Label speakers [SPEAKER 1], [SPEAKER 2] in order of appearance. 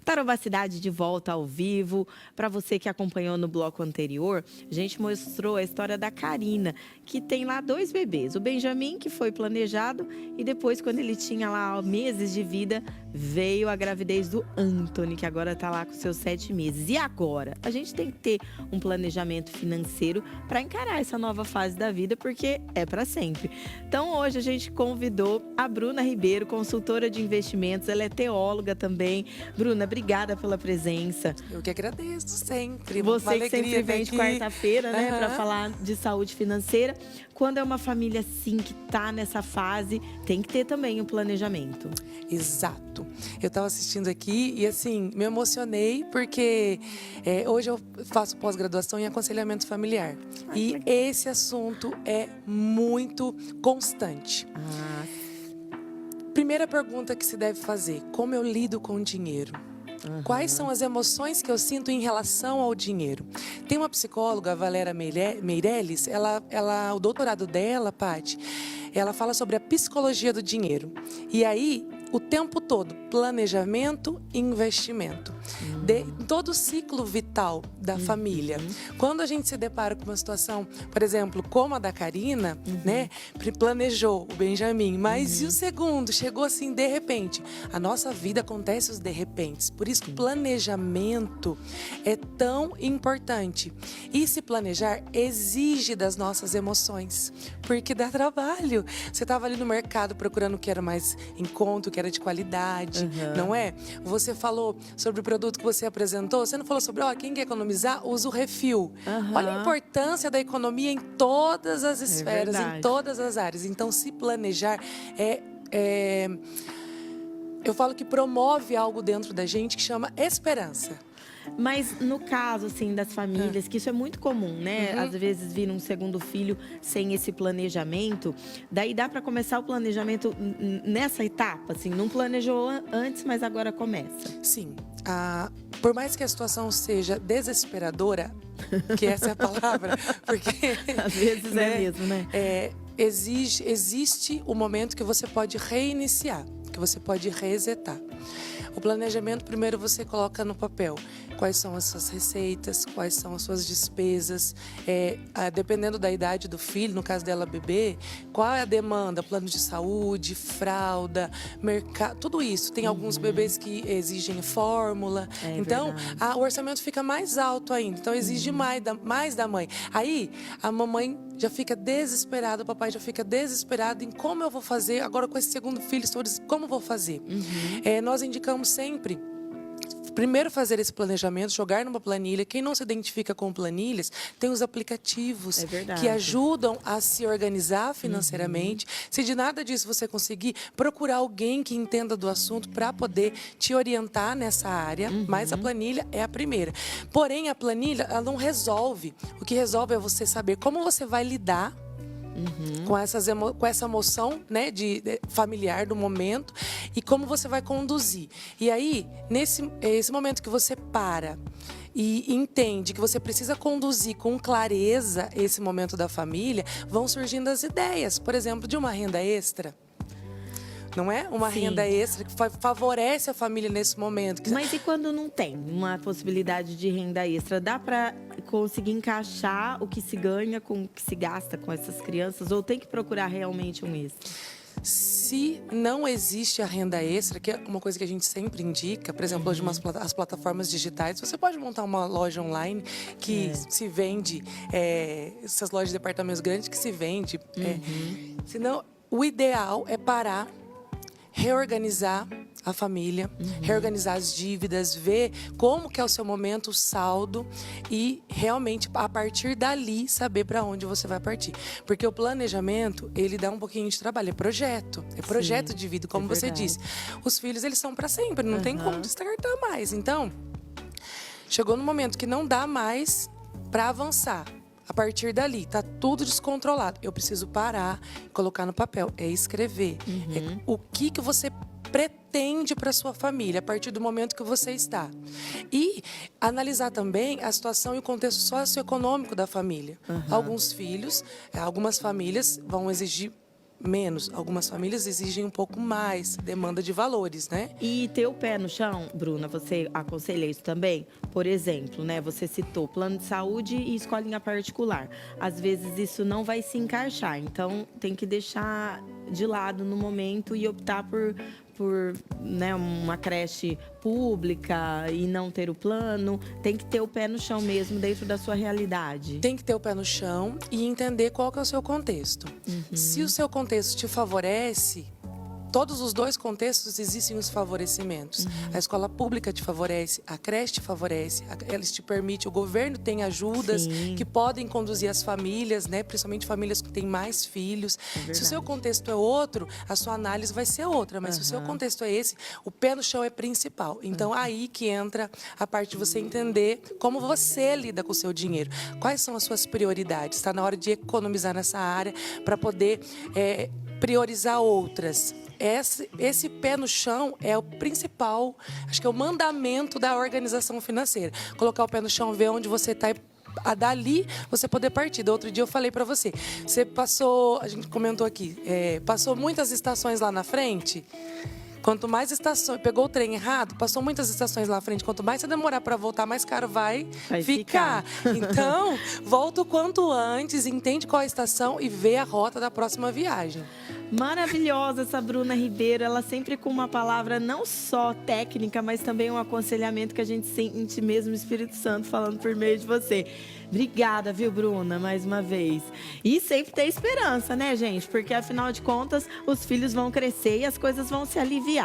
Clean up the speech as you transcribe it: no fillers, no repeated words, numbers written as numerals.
[SPEAKER 1] Tarobá Cidade de volta ao vivo. Para você que acompanhou no bloco anterior, a gente mostrou a história da Karina, que tem lá 2 bebês. O Benjamin, que foi planejado, e depois, quando ele tinha lá meses de vida, veio a gravidez do Anthony, que agora está lá com seus 7 meses. E agora? A gente tem que ter um planejamento financeiro para encarar essa nova fase da vida, porque é para sempre. Então, hoje a gente convidou a Bruna Ribeiro, consultora de investimentos. Ela é teóloga também. Bruna, obrigada pela presença.
[SPEAKER 2] Eu que agradeço sempre.
[SPEAKER 1] Você que sempre vem de quarta-feira, né, para falar de saúde financeira. Quando é uma família assim que tá nessa fase, tem que ter também um planejamento.
[SPEAKER 2] Exato. Eu estava assistindo aqui e assim, me emocionei porque hoje eu faço pós-graduação em aconselhamento familiar. E esse assunto é muito constante. Primeira pergunta que se deve fazer: como eu lido com o dinheiro? Quais são as emoções que eu sinto em relação ao dinheiro? Tem uma psicóloga, a Valéria Meirelles, o doutorado dela, Paty, ela fala sobre a psicologia do dinheiro. E aí, o tempo todo, planejamento e investimento. Todo o ciclo vital da família. Quando a gente se depara com uma situação, por exemplo, como a da Karina, né? Planejou o Benjamin, mas e o segundo? Chegou assim, de repente. A nossa vida acontece os de repentes. Por isso que planejamento é tão importante. E se planejar exige das nossas emoções, porque dá trabalho. Você estava ali no mercado procurando o que era mais em conta, o que era de qualidade, não é? Você falou sobre o produto que você apresentou, você não falou sobre, quem quer economizar, usa o refil. Olha a importância da economia em todas as esferas, em todas as áreas. Então, se planejar eu falo que promove algo dentro da gente que chama esperança.
[SPEAKER 1] Mas no caso, assim, das famílias, que isso é muito comum, né? Às vezes vir um segundo filho sem esse planejamento. Daí dá para começar o planejamento nessa etapa, assim? Não planejou antes, mas agora começa.
[SPEAKER 2] Sim. Por mais que a situação seja desesperadora, que essa é a palavra, porque...
[SPEAKER 1] Às vezes né? É mesmo, né?
[SPEAKER 2] Existe o momento que você pode reiniciar, que você pode resetar. O planejamento, primeiro você coloca no papel quais são as suas receitas, quais são as suas despesas, dependendo da idade do filho, no caso dela bebê, qual é a demanda, plano de saúde, fralda, mercado, tudo isso. Tem alguns bebês que exigem fórmula, então o orçamento fica mais alto ainda, então exige mais da mãe. Aí a mamãe já fica desesperada, o papai já fica desesperado em como eu vou fazer, agora com esse segundo filho, como eu vou fazer? Nós indicamos sempre primeiro fazer esse planejamento, jogar numa planilha. Quem não se identifica com planilhas, tem os aplicativos que ajudam a se organizar financeiramente. Se de nada disso você conseguir, procurar alguém que entenda do assunto para poder te orientar nessa área, mas a planilha é a primeira. Porém, a planilha, ela não resolve. O que resolve é você saber como você vai lidar com essa emoção, né, familiar do momento e como você vai conduzir. E aí, esse momento que você para e entende que você precisa conduzir com clareza esse momento da família, vão surgindo as ideias, por exemplo, de uma renda extra. Não é? Uma renda extra que favorece a família nesse momento.
[SPEAKER 1] Mas e quando não tem uma possibilidade de renda extra? Dá para conseguir encaixar o que se ganha com o que se gasta com essas crianças? Ou tem que procurar realmente um extra?
[SPEAKER 2] Se não existe a renda extra, que é uma coisa que a gente sempre indica, por exemplo, hoje as plataformas digitais, você pode montar uma loja online que se vende, essas lojas de departamentos grandes que se vende. Senão, o ideal é parar, reorganizar a família, reorganizar as dívidas, ver como que é o seu momento, o saldo e realmente, a partir dali, saber para onde você vai partir. Porque o planejamento, ele dá um pouquinho de trabalho, é projeto de vida, como você disse. Os filhos, eles são para sempre, não tem como descartar mais. Então, chegou no momento que não dá mais para avançar. A partir dali, tá tudo descontrolado. Eu preciso parar, colocar no papel, escrever. O que você pretende para sua família a partir do momento que você está. E analisar também a situação e o contexto socioeconômico da família. Alguns filhos, algumas famílias vão exigir menos. Algumas famílias exigem um pouco mais, demanda de valores, né?
[SPEAKER 1] E ter o pé no chão, Bruna, você aconselha isso também? Por exemplo, né, você citou plano de saúde e escolinha particular. Às vezes isso não vai se encaixar, então tem que deixar de lado no momento e optar por né, uma creche pública e não ter o plano. Tem que ter o pé no chão mesmo dentro da sua realidade.
[SPEAKER 2] Tem que ter o pé no chão e entender qual que é o seu contexto. Se o seu contexto te favorece, todos os dois contextos existem os favorecimentos. A escola pública te favorece, a creche te favorece, eles te permitem, o governo tem ajudas
[SPEAKER 1] Sim.
[SPEAKER 2] que podem conduzir as famílias, né? Principalmente famílias que têm mais filhos. Se o seu contexto é outro, a sua análise vai ser outra. Mas se o seu contexto é esse, o pé no chão é principal. Então, aí que entra a parte de você entender como você lida com o seu dinheiro. Quais são as suas prioridades? Está na hora de economizar nessa área para poder priorizar outras. Esse pé no chão é o principal, acho que é o mandamento da organização financeira. Colocar o pé no chão, ver onde você está a dali você poder partir. Do outro dia eu falei para você, você passou, a gente comentou aqui, passou muitas estações lá na frente. Quanto mais estações, pegou o trem errado, passou muitas estações lá na frente, quanto mais você demorar para voltar, mais caro vai ficar. Então, volta o quanto antes, entende qual é a estação e vê a rota da próxima viagem.
[SPEAKER 1] Maravilhosa essa Bruna Ribeiro, ela sempre com uma palavra não só técnica, mas também um aconselhamento que a gente sente mesmo o Espírito Santo falando por meio de você. Obrigada, viu, Bruna, mais uma vez. E sempre ter esperança, né, gente? Porque afinal de contas, os filhos vão crescer e as coisas vão se aliviar.